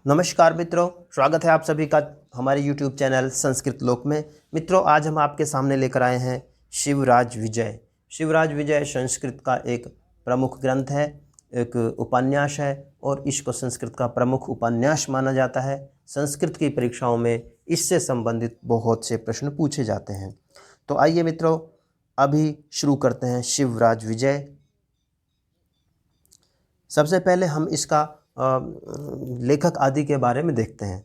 नमस्कार मित्रों, स्वागत है आप सभी का हमारे YouTube चैनल संस्कृत लोक में। मित्रों, आज हम आपके सामने लेकर आए हैं शिवराज विजय। शिवराज विजय संस्कृत का एक प्रमुख ग्रंथ है, एक उपन्यास है और इसको संस्कृत का प्रमुख उपन्यास माना जाता है। संस्कृत की परीक्षाओं में इससे संबंधित बहुत से प्रश्न पूछे जाते हैं। तो आइए मित्रों, अभी शुरू करते हैं शिवराज विजय। सबसे पहले हम इसका लेखक आदि के बारे में देखते हैं।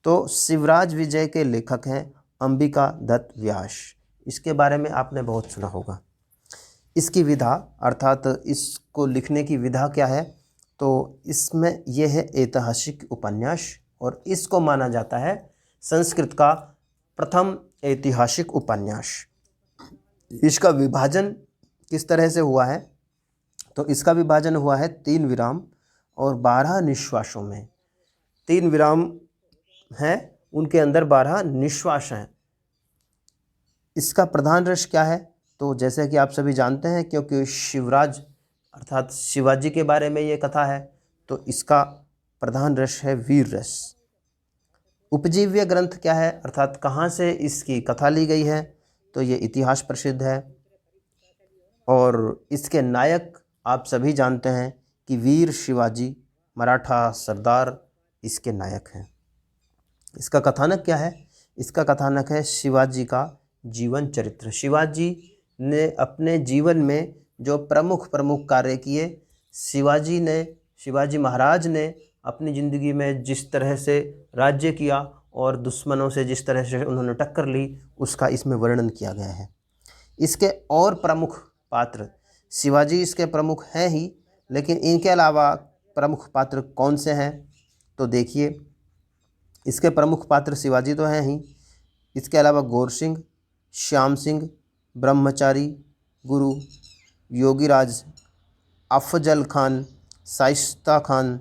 तो शिवराज विजय के लेखक हैं अंबिका दत्त व्यास। इसके बारे में आपने बहुत सुना होगा। इसकी विधा अर्थात इसको लिखने की विधा क्या है, तो इसमें यह है ऐतिहासिक उपन्यास और इसको माना जाता है संस्कृत का प्रथम ऐतिहासिक उपन्यास। इसका विभाजन किस तरह से हुआ है, तो इसका विभाजन हुआ है 3 विराम और 12 निश्वासों में। 3 विराम हैं, उनके अंदर 12 निश्वास हैं। इसका प्रधान रस क्या है, तो जैसे कि आप सभी जानते हैं, क्योंकि शिवराज अर्थात शिवाजी के बारे में ये कथा है, तो इसका प्रधान रस है वीर रस। उपजीव्य ग्रंथ क्या है, अर्थात कहाँ से इसकी कथा ली गई है, तो ये इतिहास प्रसिद्ध है। और इसके नायक आप सभी जानते हैं कि वीर शिवाजी मराठा सरदार इसके नायक हैं। इसका कथानक क्या है, इसका कथानक है शिवाजी का जीवन चरित्र। शिवाजी ने अपने जीवन में जो प्रमुख कार्य किए, शिवाजी महाराज ने अपनी ज़िंदगी में जिस तरह से राज्य किया और दुश्मनों से जिस तरह से उन्होंने टक्कर ली, उसका इसमें वर्णन किया गया है। इसके और प्रमुख पात्र, शिवाजी इसके प्रमुख हैं ही, लेकिन इनके अलावा प्रमुख पात्र कौन से हैं, तो देखिए, इसके प्रमुख पात्र शिवाजी तो हैं ही, इसके अलावा गौर सिंह, श्याम सिंह, ब्रह्मचारी, गुरु, योगीराज, अफजल खान, शाइस्ता खान,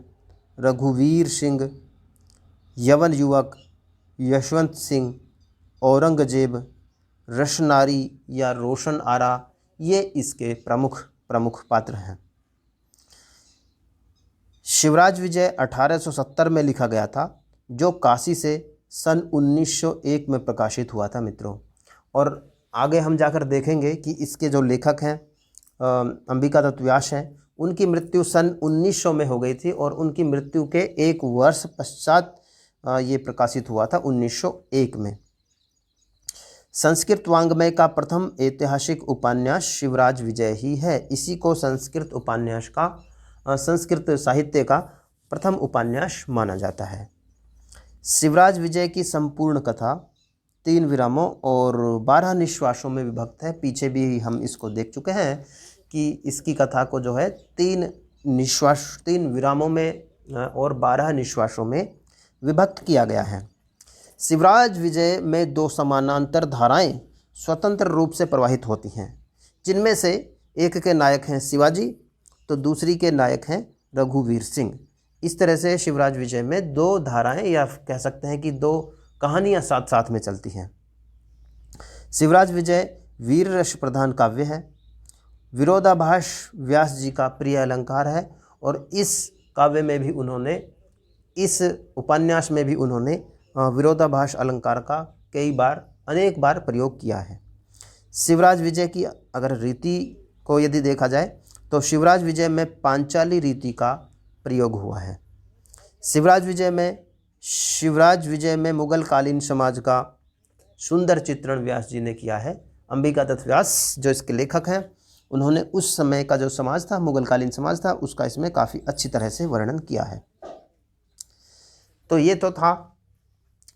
रघुवीर सिंह, यवन युवक, यशवंत सिंह, औरंगजेब, रशनारी या रोशन आरा, ये इसके प्रमुख पात्र हैं। शिवराज विजय 1870 में लिखा गया था, जो काशी से सन 1901 में प्रकाशित हुआ था मित्रों। और आगे हम जाकर देखेंगे कि इसके जो लेखक हैं अंबिका दत्त व्यास हैं, उनकी मृत्यु सन 1900 में हो गई थी और उनकी मृत्यु के 1 वर्ष पश्चात ये प्रकाशित हुआ था 1901 में। संस्कृत वाङ्मय का प्रथम ऐतिहासिक उपन्यास शिवराज विजय ही है। इसी को संस्कृत उपन्यास का संस्कृत साहित्य का प्रथम उपन्यास माना जाता है। शिवराज विजय की संपूर्ण कथा 3 विरामों और 12 निश्वासों में विभक्त है। पीछे भी हम इसको देख चुके हैं कि इसकी कथा को जो है 3 विरामों में और 12 निश्वासों में विभक्त किया गया है। शिवराज विजय में 2 समानांतर धाराएं स्वतंत्र रूप से प्रवाहित होती हैं, जिनमें से एक के नायक हैं शिवाजी तो दूसरी के नायक हैं रघुवीर सिंह। इस तरह से शिवराज विजय में 2 धाराएं या कह सकते हैं कि 2 कहानियां साथ साथ में चलती हैं। शिवराज विजय वीर रस प्रधान काव्य है। विरोधाभास व्यास जी का प्रिय अलंकार है और इस काव्य में भी उन्होंने, इस उपन्यास में भी उन्होंने विरोधाभास अलंकार का अनेक बार प्रयोग किया है। शिवराज विजय की अगर रीति को यदि देखा जाए, तो शिवराज विजय में पांचाली रीति का प्रयोग हुआ है। शिवराज विजय में मुगल कालीन समाज का सुंदर चित्रण व्यास जी ने किया है। अंबिका दत्त व्यास जो इसके लेखक हैं, उन्होंने उस समय का जो समाज था, मुगल कालीन समाज था, उसका इसमें काफ़ी अच्छी तरह से वर्णन किया है। तो ये तो था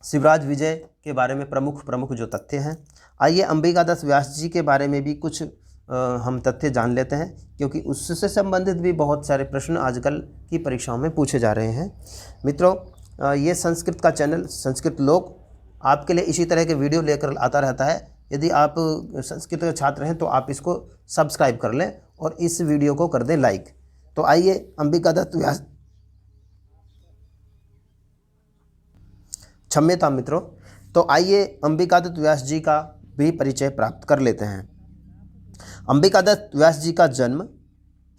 शिवराज विजय के बारे में प्रमुख जो तथ्य हैं। आइए अंबिका दत्त व्यास जी के बारे में भी कुछ हम तथ्य जान लेते हैं, क्योंकि उससे संबंधित भी बहुत सारे प्रश्न आजकल की परीक्षाओं में पूछे जा रहे हैं। मित्रों, ये संस्कृत का चैनल संस्कृत लोक आपके लिए इसी तरह के वीडियो लेकर आता रहता है। यदि आप संस्कृत के छात्र हैं तो आप इसको सब्सक्राइब कर लें और इस वीडियो को कर दें लाइक। तो आइए अंबिका दत्त व्यास, क्षम्यता मित्रों, तो आइए अंबिका दत्त व्यास जी का भी परिचय प्राप्त कर लेते हैं। अंबिका दत्त व्यास जी का जन्म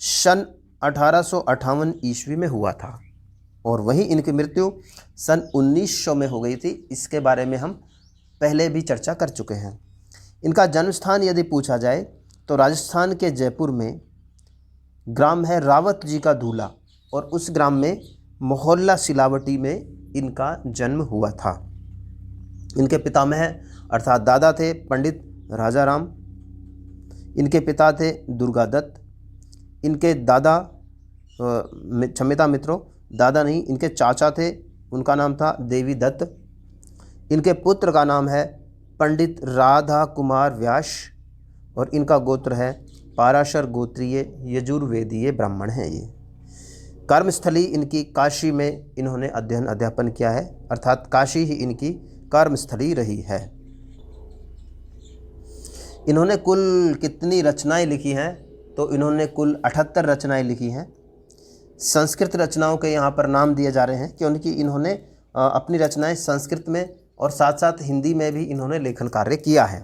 सन 1858 ईस्वी में हुआ था। और वहीं इनकी मृत्यु सन 1900 में हो गई थी। इसके बारे में हम पहले भी चर्चा कर चुके हैं। इनका जन्म स्थान यदि पूछा जाए तो राजस्थान के जयपुर में ग्राम है रावत जी का दूल्हा, और उस ग्राम में मोहल्ला सिलावटी में इनका जन्म हुआ था। इनके पितामह अर्थात दादा थे पंडित राजाराम, इनके पिता थे दुर्गादत्त, इनके दादा क्षम्यता मित्रों, दादा नहीं, इनके चाचा थे, उनका नाम था देवी दत्त। इनके पुत्र का नाम है पंडित राधा कुमार व्यास, और इनका गोत्र है पाराशर गोत्रीय यजुर्वेदीय ब्राह्मण हैं। ये कर्मस्थली इनकी काशी में इन्होंने अध्ययन अध्यापन किया है, अर्थात काशी ही इनकी कर्मस्थली रही है। इन्होंने कुल कितनी रचनाएं लिखी हैं, तो इन्होंने कुल 78 रचनाएं लिखी हैं। संस्कृत रचनाओं के यहाँ पर नाम दिए जा रहे हैं क्योंकि इन्होंने अपनी रचनाएं संस्कृत में और साथ साथ हिंदी में भी इन्होंने लेखन कार्य किया है।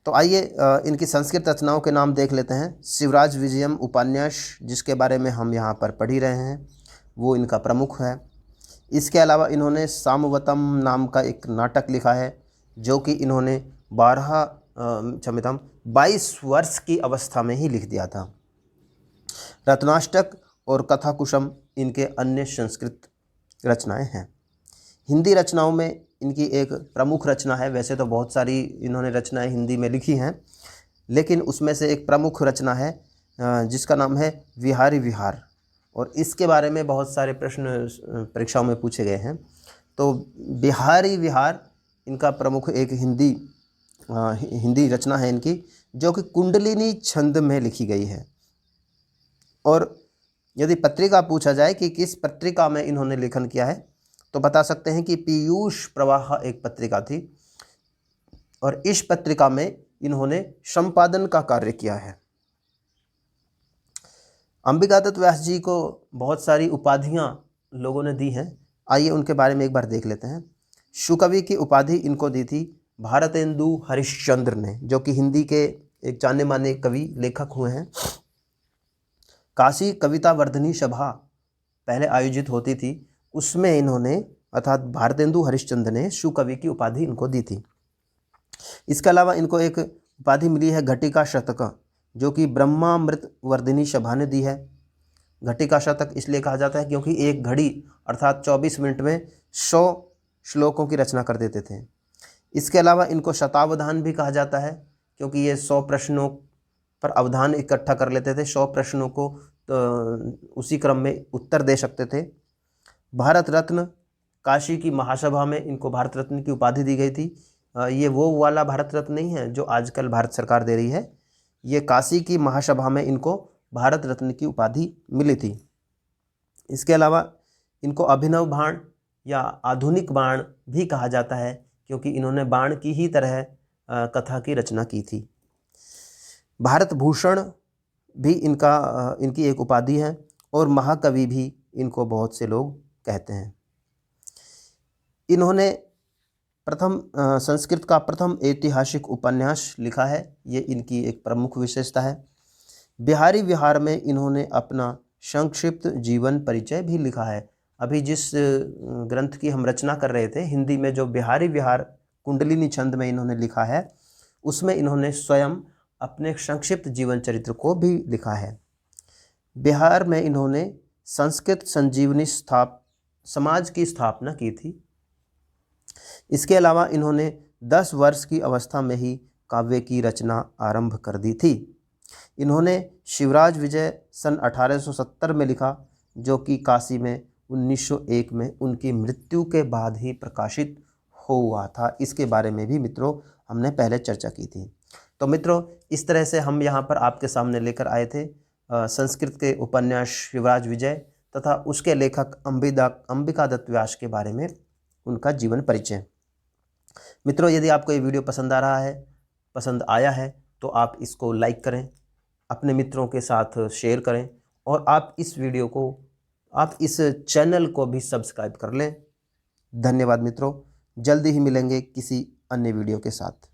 तो आइए इनकी संस्कृत रचनाओं के नाम देख लेते हैं। शिवराज विजयम उपन्यास, जिसके बारे में हम यहाँ पर पढ़ ही रहे हैं, वो इनका प्रमुख है। इसके अलावा इन्होंने सामवतम नाम का एक नाटक लिखा है, जो कि इन्होंने 22 वर्ष की अवस्था में ही लिख दिया था। रत्नाष्टक और कथाकुशम इनके अन्य संस्कृत रचनाएं हैं। हिंदी रचनाओं में इनकी एक प्रमुख रचना है, वैसे तो बहुत सारी इन्होंने रचनाएं हिंदी में लिखी हैं, लेकिन उसमें से एक प्रमुख रचना है जिसका नाम है विहारी विहार, और इसके बारे में बहुत सारे प्रश्न परीक्षाओं में पूछे गए हैं। तो बिहारी विहार इनका प्रमुख एक हिंदी रचना है इनकी, जो कि कुंडलिनी छंद में लिखी गई है। और यदि पत्रिका पूछा जाए कि किस पत्रिका में इन्होंने लेखन किया है, तो बता सकते हैं कि पीयूष प्रवाह एक पत्रिका थी, और इस पत्रिका में इन्होंने संपादन का कार्य किया है। अंबिकादत्त व्यास जी को बहुत सारी उपाधियां लोगों ने दी हैं, आइए उनके बारे में एक बार देख लेते हैं। शुकवि की उपाधि इनको दी थी भारतेंदु हरिश्चंद्र ने, जो कि हिंदी के एक जाने माने कवि लेखक हुए हैं। काशी कविता वर्धनी सभा पहले आयोजित होती थी, उसमें इन्होंने अर्थात भारतेंदु हरिश्चंद्र ने शुकवि की उपाधि इनको दी थी। इसके अलावा इनको एक उपाधि मिली है घटिका शतक, जो कि ब्रह्मामृत वर्धिनी सभा ने दी है। घटिका शतक इसलिए कहा जाता है क्योंकि एक घड़ी अर्थात 24 मिनट में 100 श्लोकों की रचना कर देते थे। इसके अलावा इनको शतावधान भी कहा जाता है, क्योंकि ये 100 प्रश्नों पर अवधान इकट्ठा कर लेते थे। 100 प्रश्नों को उसी क्रम में उत्तर दे सकते थे। भारत रत्न, काशी की महासभा में इनको भारत रत्न की उपाधि दी गई थी। ये वो वाला भारत रत्न नहीं है जो आजकल भारत सरकार दे रही है, ये काशी की महासभा में इनको भारत रत्न की उपाधि मिली थी। इसके अलावा इनको अभिनव बाण या आधुनिक बाण भी कहा जाता है, क्योंकि इन्होंने बाण की ही तरह कथा की रचना की थी। भारत भूषण भी इनकी एक उपाधि है, और महाकवि भी इनको बहुत से लोग कहते हैं। इन्होंने संस्कृत का प्रथम ऐतिहासिक उपन्यास लिखा है, ये इनकी एक प्रमुख विशेषता है। बिहारी विहार में इन्होंने अपना संक्षिप्त जीवन परिचय भी लिखा है। अभी जिस ग्रंथ की हम रचना कर रहे थे हिंदी में, जो बिहारी विहार कुंडलिनी छंद में इन्होंने लिखा है, उसमें इन्होंने स्वयं अपने संक्षिप्त जीवन चरित्र को भी लिखा है। बिहार में इन्होंने संस्कृत संजीवनी समाज की स्थापना की थी। इसके अलावा इन्होंने 10 वर्ष की अवस्था में ही काव्य की रचना आरंभ कर दी थी। इन्होंने शिवराज विजय सन 1870 में लिखा, जो कि काशी में 1901 में उनकी मृत्यु के बाद ही प्रकाशित हुआ था। इसके बारे में भी मित्रों हमने पहले चर्चा की थी। तो मित्रों, इस तरह से हम यहाँ पर आपके सामने लेकर आए थे संस्कृत के उपन्यास शिवराज विजय तथा उसके लेखक अंबिकादत्त व्यास के बारे में उनका जीवन परिचय। मित्रों, यदि आपको ये वीडियो पसंद आया है तो आप इसको लाइक करें, अपने मित्रों के साथ शेयर करें, और आप इस चैनल को भी सब्सक्राइब कर लें। धन्यवाद मित्रों, जल्दी ही मिलेंगे किसी अन्य वीडियो के साथ।